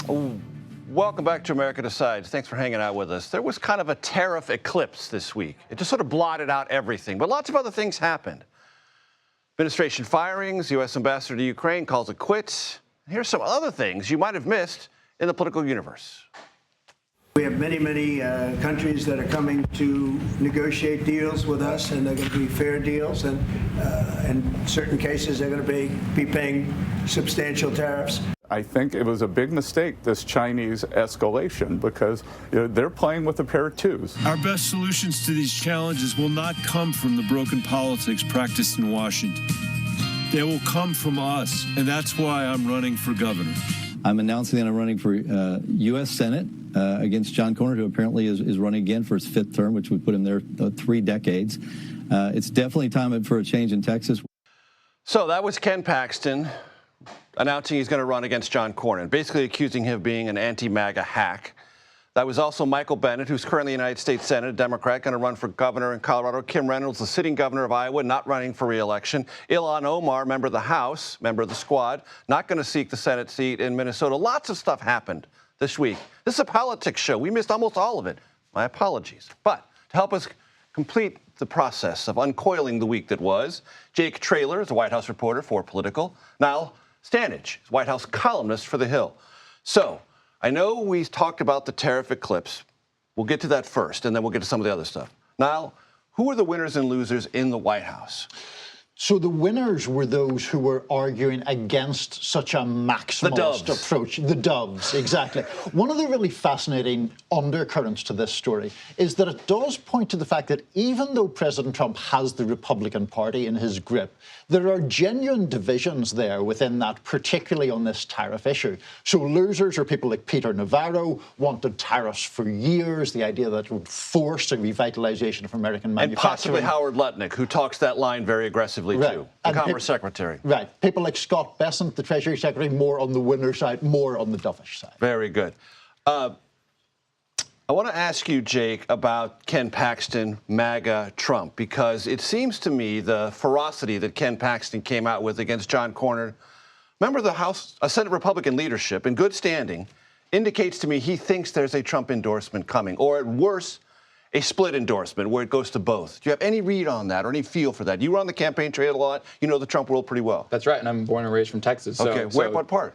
Welcome back to America Decides. Thanks for hanging out with us. There was kind of a tariff eclipse this week. It just sort of blotted out everything, but lots of other things happened. Administration firings, U.S. ambassador to Ukraine calls it quits. Here's some other things you might have missed in the political universe. We have many countries that are coming to negotiate deals with us, and they're going to be fair deals, and in certain cases they're going to be paying substantial tariffs. I think it was a big mistake, this Chinese escalation, because they're playing with a pair of twos. Our best solutions to these challenges will not come from the broken politics practiced in Washington. They will come from us, and that's why I'm running for governor. I'm announcing that I'm running for U.S. Senate against John Cornyn, who apparently is running again for his fifth term, which would put him there 3 decades. It's definitely time for a change in Texas. So that was Ken Paxton announcing he's going to run against John Cornyn, basically accusing him of being an anti-MAGA hack. That was also Michael Bennet, who's currently in the United States Senate, a Democrat, going to run for governor in Colorado. Kim Reynolds, the sitting governor of Iowa, not running for re-election. Ilhan Omar, member of the House, member of the squad, not going to seek the Senate seat in Minnesota. Lots of stuff happened this week. This is a politics show. We missed almost all of it. My apologies. But to help us complete the process of uncoiling the week that was, Jake Traylor is a White House reporter for Politico. Niall Stanage is White House columnist for The Hill. So I know we talked about the tariff eclipse. We'll get to that first, and then we'll get to some of the other stuff. Niall, who are the winners and losers in the White House? So the winners were those who were arguing against such a maximalist approach. The doves, exactly. One of the really fascinating undercurrents to this story is that it does point to the fact that even though President Trump has the Republican Party in his grip, there are genuine divisions there within that, particularly on this tariff issue. So losers are people like Peter Navarro, wanted tariffs for years, the idea that it would force a revitalization of American manufacturing. And possibly Howard Lutnick, who talks that line very aggressively. Right. Too, the Commerce Secretary. Right. People like Scott Bessent, the Treasury Secretary, more on the winner side, more on the dovish side. Very good. I want to ask you, Jake, about Ken Paxton, MAGA, Trump, because it seems to me the ferocity that Ken Paxton came out with against John Cornyn, member of the House, a Senate Republican leadership, in good standing, indicates to me he thinks there's a Trump endorsement coming, or at worst, a split endorsement where it goes to both. Do you have any read on that or any feel for that? You were on the campaign trail a lot. You know the Trump world pretty well. That's right, and I'm born and raised from Texas. Okay, what part?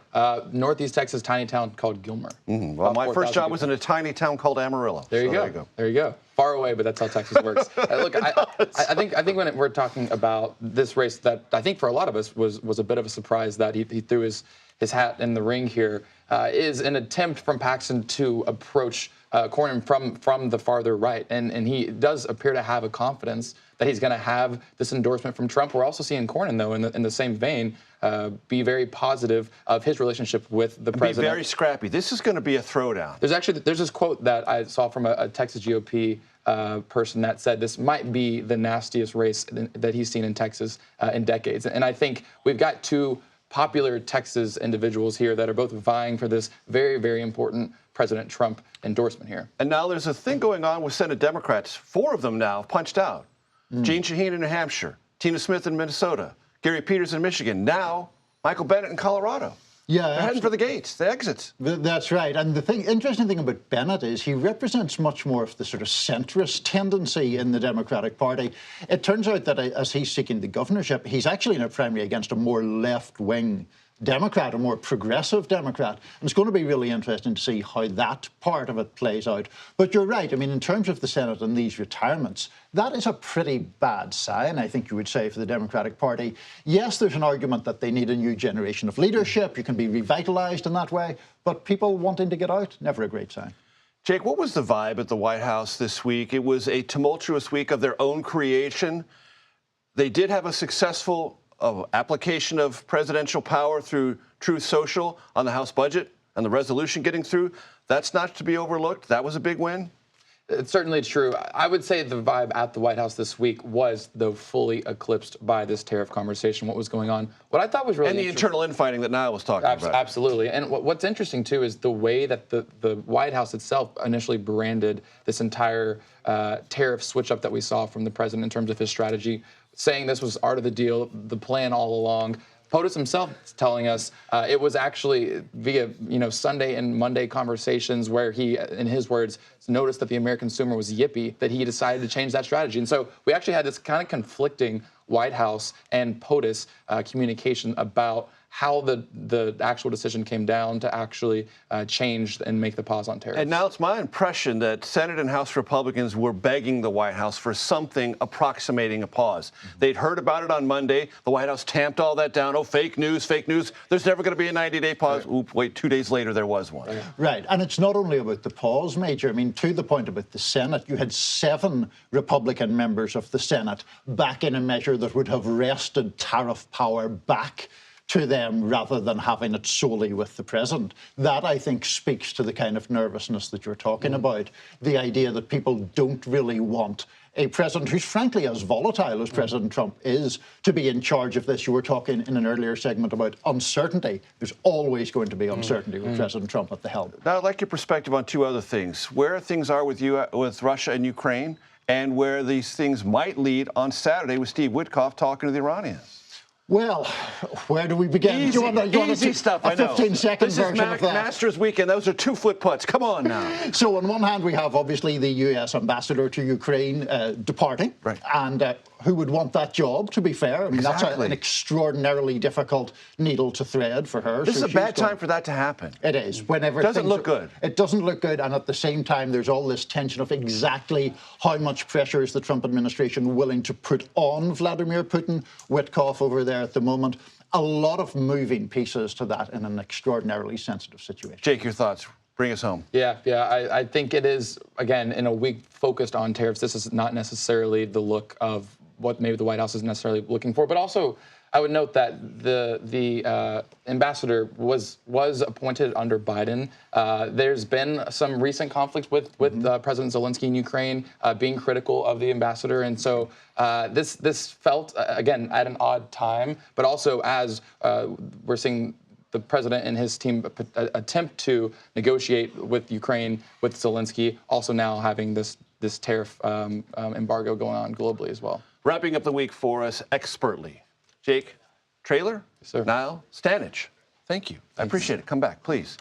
Northeast Texas, tiny town called Gilmer. Mm-hmm. Well, my first job was in a tiny town called Amarillo. There you go. There you go. Far away, but that's how Texas works. Look, I think when we're talking about this race, that I think for a lot of us was a bit of a surprise that he threw his hat in the ring here, is an attempt from Paxton to approach Cornyn from the farther right, and he does appear to have a confidence that he's going to have this endorsement from Trump. We're also seeing Cornyn, though, in the same vein, be very positive of his relationship with the president. Be very scrappy. This is going to be a throwdown. There's this quote that I saw from a Texas GOP person that said this might be the nastiest race that he's seen in Texas in decades, and I think we've got two popular Texas individuals here that are both vying for this very, very important President Trump endorsement here. And now there's a thing going on with Senate Democrats. 4 of them now punched out. Jeanne Shaheen in New Hampshire, Tina Smith in Minnesota, Gary Peters in Michigan, now Michael Bennet in Colorado. Yeah, they're heading for the gates, the exits. That's right. And the interesting thing about Bennet is he represents much more of the sort of centrist tendency in the Democratic Party. It turns out that as he's seeking the governorship, he's actually in a primary against a more left-wing Democrat, a more progressive Democrat. And it's going to be really interesting to see how that part of it plays out. But you're right. I mean, in terms of the Senate and these retirements, that is a pretty bad sign, I think you would say, for the Democratic Party. Yes, there's an argument that they need a new generation of leadership. You can be revitalized in that way. But people wanting to get out, never a great sign. Jake, what was the vibe at the White House this week? It was a tumultuous week of their own creation. They did have a successful application of presidential power through Truth Social on the House budget and the resolution getting through. That's not to be overlooked. That was a big win. It's certainly true. I would say the vibe at the White House this week was, though, fully eclipsed by this tariff conversation, what was going on. What I thought was really And the internal infighting that Niall was talking about. Absolutely. And what's interesting, too, is the way that the White House itself initially branded this entire tariff switch-up that we saw from the president in terms of his strategy, saying this was art of the deal, the plan all along. POTUS himself is telling us it was actually via Sunday and Monday conversations where he, in his words, noticed that the American consumer was yippy, that he decided to change that strategy. And so we actually had this kind of conflicting White House and POTUS communication about how the actual decision came down to actually change and make the pause on tariffs. And now it's my impression that Senate and House Republicans were begging the White House for something approximating a pause. They'd heard about it on Monday. The White House tamped all that down. Oh, fake news, fake news. There's never going to be a 90-day pause. Oop, wait, 2 days later, there was one. Right, and it's not only about the pause, Major. I mean, to the point about the Senate, you had 7 Republican members of the Senate back in a measure that would have wrested tariff power back to them rather than having it solely with the president. That, I think, speaks to the kind of nervousness that you're talking about. The idea that people don't really want a president who's frankly as volatile as President Trump is to be in charge of this. You were talking in an earlier segment about uncertainty. There's always going to be uncertainty with President Trump at the helm. Now, I'd like your perspective on 2 other things. Where things are with Russia and Ukraine, and where these things might lead on Saturday with Steve Witkoff talking to the Iranians. Well, where do we begin? Easy, do you want easy stuff, I know. 15-second This version is of that? Masters Weekend. Those are 2-foot putts. Come on now. So on one hand, we have obviously the U.S. ambassador to Ukraine departing, right. And who would want that job, to be fair? I mean, Exactly. That's an extraordinarily difficult needle to thread for her. This so is a bad time for that to happen. It is. Whenever doesn't look good. It doesn't look good, and at the same time, there's all this tension of exactly how much pressure is the Trump administration willing to put on Vladimir Putin. Witkoff over there at the moment. A lot of moving pieces to that in an extraordinarily sensitive situation. Jake, your thoughts. Bring us home. Yeah, I think it is, again, in a week focused on tariffs. This is not necessarily the look of what maybe the White House is necessarily looking for, but also I would note that the ambassador was appointed under Biden. There's been some recent conflicts with President Zelensky in Ukraine, being critical of the ambassador, and so this felt again at an odd time, but also as we're seeing the president and his team attempt to negotiate with Ukraine, with Zelensky, also now having this tariff embargo going on globally as well. Wrapping up the week for us expertly, Jake Traylor, Yes, sir. Niall Stanage. Thank you. I appreciate it. Come back, please.